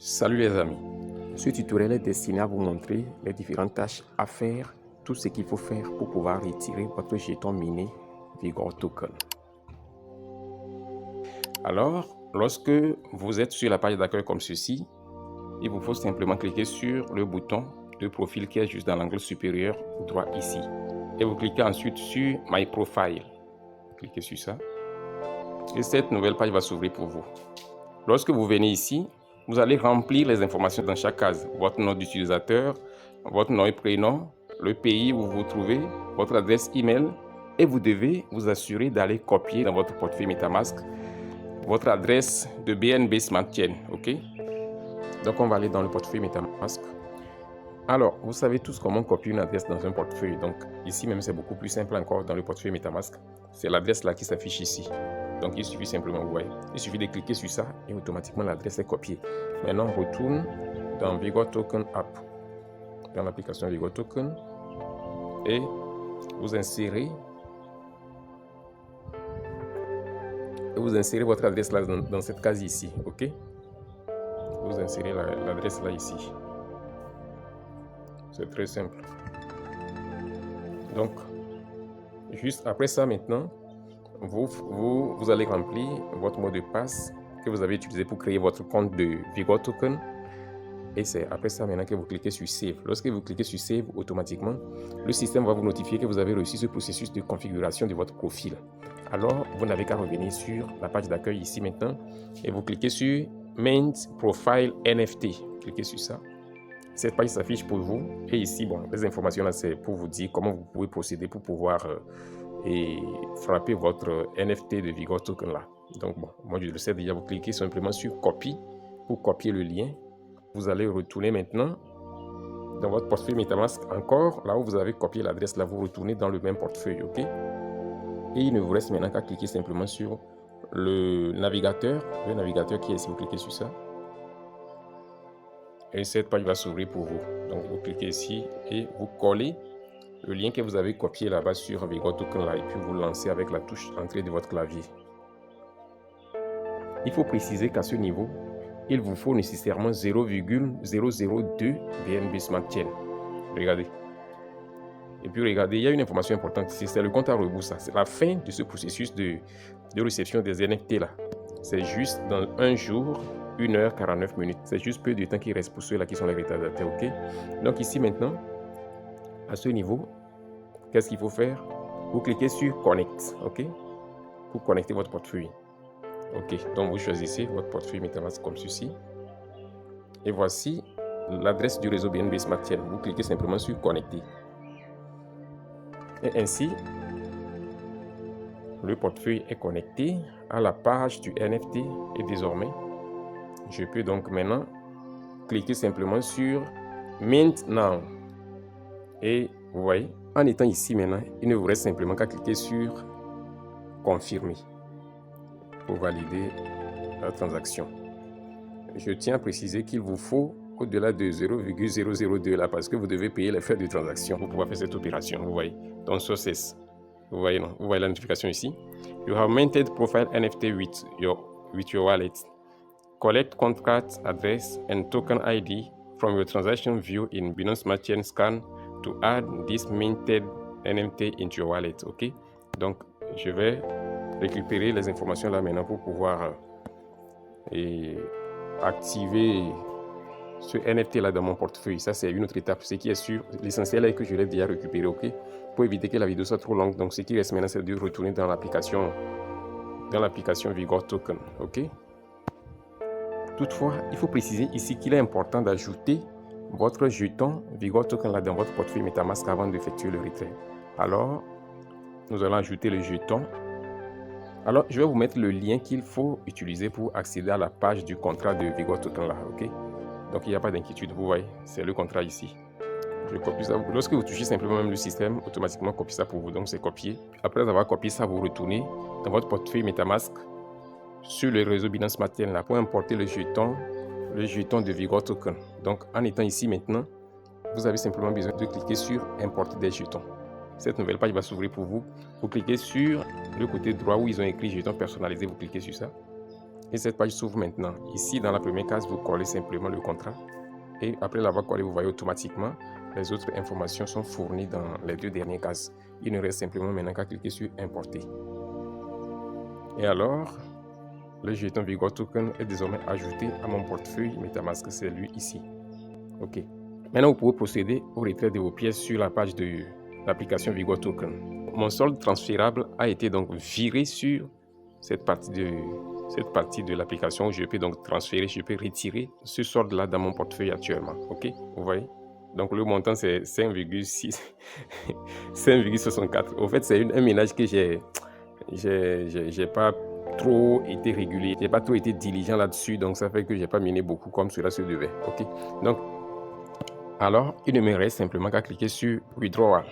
Salut les amis, ce tutoriel est destiné à vous montrer les différentes tâches à faire, tout ce qu'il faut faire pour pouvoir retirer votre jeton miné Vigor Token. Alors, lorsque vous êtes sur la page d'accueil comme ceci, il vous faut simplement cliquer sur le bouton de profil qui est juste dans l'angle supérieur droit ici. Et vous cliquez ensuite sur My Profile. Cliquez sur ça. Et cette nouvelle page va s'ouvrir pour vous. Lorsque vous venez ici, vous allez remplir les informations dans chaque case. Votre nom d'utilisateur, votre nom et prénom, le pays où vous vous trouvez, votre adresse email. Et vous devez vous assurer d'aller copier dans votre portefeuille MetaMask votre adresse de BNB Smart Chain. OK? Donc, on va aller dans le portefeuille MetaMask. Alors, vous savez tous comment copier une adresse dans un portefeuille. Donc, ici même, c'est beaucoup plus simple encore dans le portefeuille MetaMask. C'est l'adresse là qui s'affiche ici. Donc, il suffit simplement, vous voyez, il suffit de cliquer sur ça et automatiquement l'adresse est copiée. Maintenant, on retourne dans Vigor Token App, dans l'application Vigor Token, et vous insérez votre adresse là dans cette case ici, ok? Vous insérez l'adresse là ici. C'est très simple. Donc, juste après ça maintenant, vous allez remplir votre mot de passe que vous avez utilisé pour créer votre compte de Vigor Token. Et c'est après ça maintenant que vous cliquez sur Save. Lorsque vous cliquez sur Save, automatiquement, le système va vous notifier que vous avez reçu ce processus de configuration de votre profil. Alors, vous n'avez qu'à revenir sur la page d'accueil ici maintenant et vous cliquez sur Mint Profile NFT. Cliquez sur ça. Cette page s'affiche pour vous. Et ici, bon, les informations là, c'est pour vous dire comment vous pouvez procéder pour pouvoir frapper votre NFT de Vigor Token là. Donc, bon, moi je le sais déjà, vous cliquez simplement sur Copie pour copier le lien. Vous allez retourner maintenant dans votre portefeuille MetaMask encore, là où vous avez copié l'adresse, là vous retournez dans le même portefeuille, ok? Et il ne vous reste maintenant qu'à cliquer simplement sur le navigateur qui est ici, vous cliquez sur ça. Et cette page va s'ouvrir pour vous. Donc vous cliquez ici et vous collez le lien que vous avez copié là-bas sur Vigor Token là et puis vous lancez avec la touche entrée de votre clavier. Il faut préciser qu'à ce niveau, il vous faut nécessairement 0,002 BNB Smart Chain. Regardez. Et puis regardez, il y a une information importante ici, c'est le compte à rebours. C'est la fin de ce processus de réception des NFT là. C'est juste dans 1 jour, 1 heure, 49 minutes. C'est juste peu de temps qui reste pour ceux-là qui sont les retardataires, ok? Donc ici maintenant, à ce niveau, qu'est-ce qu'il faut faire? Vous cliquez sur Connect, ok? Pour connecter votre portefeuille. Ok, donc vous choisissez votre portefeuille MetaMask comme ceci. Et voici l'adresse du réseau BNB Smart Chain. Vous cliquez simplement sur Connecter. Et ainsi, le portefeuille est connecté à la page du NFT. Et désormais, je peux donc maintenant cliquer simplement sur Mint Now. Et vous voyez, en étant ici maintenant, il ne vous reste simplement qu'à cliquer sur Confirmer pour valider la transaction. Je tiens à préciser qu'il vous faut au-delà de 0,002 là parce que vous devez payer les frais de transaction pour pouvoir faire cette opération. Vous voyez, donc success. Vous voyez, non? Vous voyez la notification ici. You have minted profile NFT with your wallet. Collect contract address and token ID from your transaction view in Binance Smart Chain Scan to add this minted NFT into your wallet. Ok, donc je vais récupérer les informations là maintenant pour pouvoir activer ce NFT là dans mon portefeuille. Ça c'est une autre étape. Ce qui est sûr, l'essentiel est que je l'ai déjà récupéré, ok, pour éviter que la vidéo soit trop longue. Donc ce qui reste maintenant c'est de retourner dans l'application Vigor Token, ok. Toutefois, il faut préciser ici qu'il est important d'ajouter votre jeton Vigor Token là dans votre portefeuille MetaMask avant d'effectuer le retrait. Alors, nous allons ajouter le jeton. Alors, je vais vous mettre le lien qu'il faut utiliser pour accéder à la page du contrat de Vigor Token là, ok? Donc, il n'y a pas d'inquiétude, vous voyez, c'est le contrat ici. Je copie ça. Lorsque vous touchez simplement même le système, automatiquement copie ça pour vous. Donc, c'est copié. Après avoir copié ça, vous retournez dans votre portefeuille MetaMask sur le réseau Binance Smart Chain là pour importer le jeton de Vigor Token. Donc, en étant ici maintenant, vous avez simplement besoin de cliquer sur Importer des jetons. Cette nouvelle page va s'ouvrir pour vous. Vous cliquez sur le côté droit où ils ont écrit jetons personnalisés. Vous cliquez sur ça. et cette page s'ouvre maintenant. Ici, dans la première case, vous collez simplement le contrat et après l'avoir collé, vous voyez automatiquement les autres informations sont fournies dans les 2 dernières cases. Il ne reste simplement maintenant qu'à cliquer sur Importer. Et alors, le jeton Vigor Token est désormais ajouté à mon portefeuille MetaMask, c'est lui ici. Ok. Maintenant, vous pouvez procéder au retrait de vos pièces sur la page de l'application Vigor Token. Mon solde transférable a été donc viré sur cette partie de l'application où je peux donc transférer, je peux retirer ce solde-là dans mon portefeuille actuellement. Ok, vous voyez? Donc le montant c'est 5,6, 5,64. Au fait, c'est un ménage que j'ai pas trop été régulier, j'ai pas trop été diligent là-dessus, donc ça fait que j'ai pas miné beaucoup comme cela se devait. Ok, donc alors il ne me reste simplement qu'à cliquer sur Withdrawal.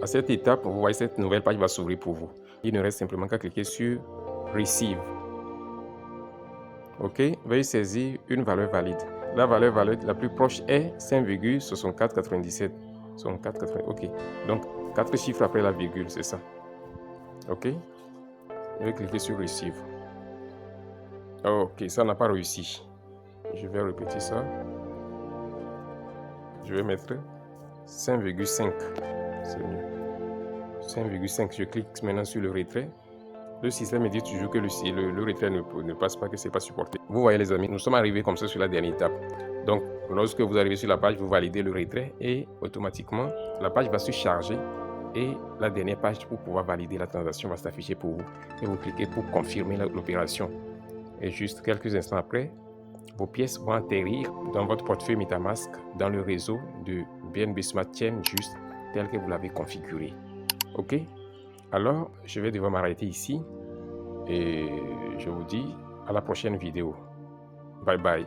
À cette étape, vous voyez cette nouvelle page va s'ouvrir pour vous. Il ne reste simplement qu'à cliquer sur Receive. Ok, veuillez saisir une valeur valide. La valeur valide la plus proche est 5,6497. 64,80. Ok, donc 4 chiffres après la virgule, c'est ça. Ok, je vais cliquer sur Receive. Ok, ça n'a pas réussi. Je vais répéter ça. Je vais mettre 5,5. C'est mieux. 5,5. Je clique maintenant sur le retrait. Le système me dit toujours que le retrait ne passe pas, que ce n'est pas supporté. Vous voyez les amis, nous sommes arrivés comme ça sur la dernière étape. Donc, lorsque vous arrivez sur la page, vous validez le retrait et automatiquement, la page va se charger et la dernière page pour pouvoir valider la transaction va s'afficher pour vous. Et vous cliquez pour confirmer l'opération. Et juste quelques instants après, vos pièces vont atterrir dans votre portefeuille MetaMask dans le réseau de BNB Smart Chain juste tel que vous l'avez configuré. Ok? Alors, je vais devoir m'arrêter ici et je vous dis à la prochaine vidéo. Bye bye.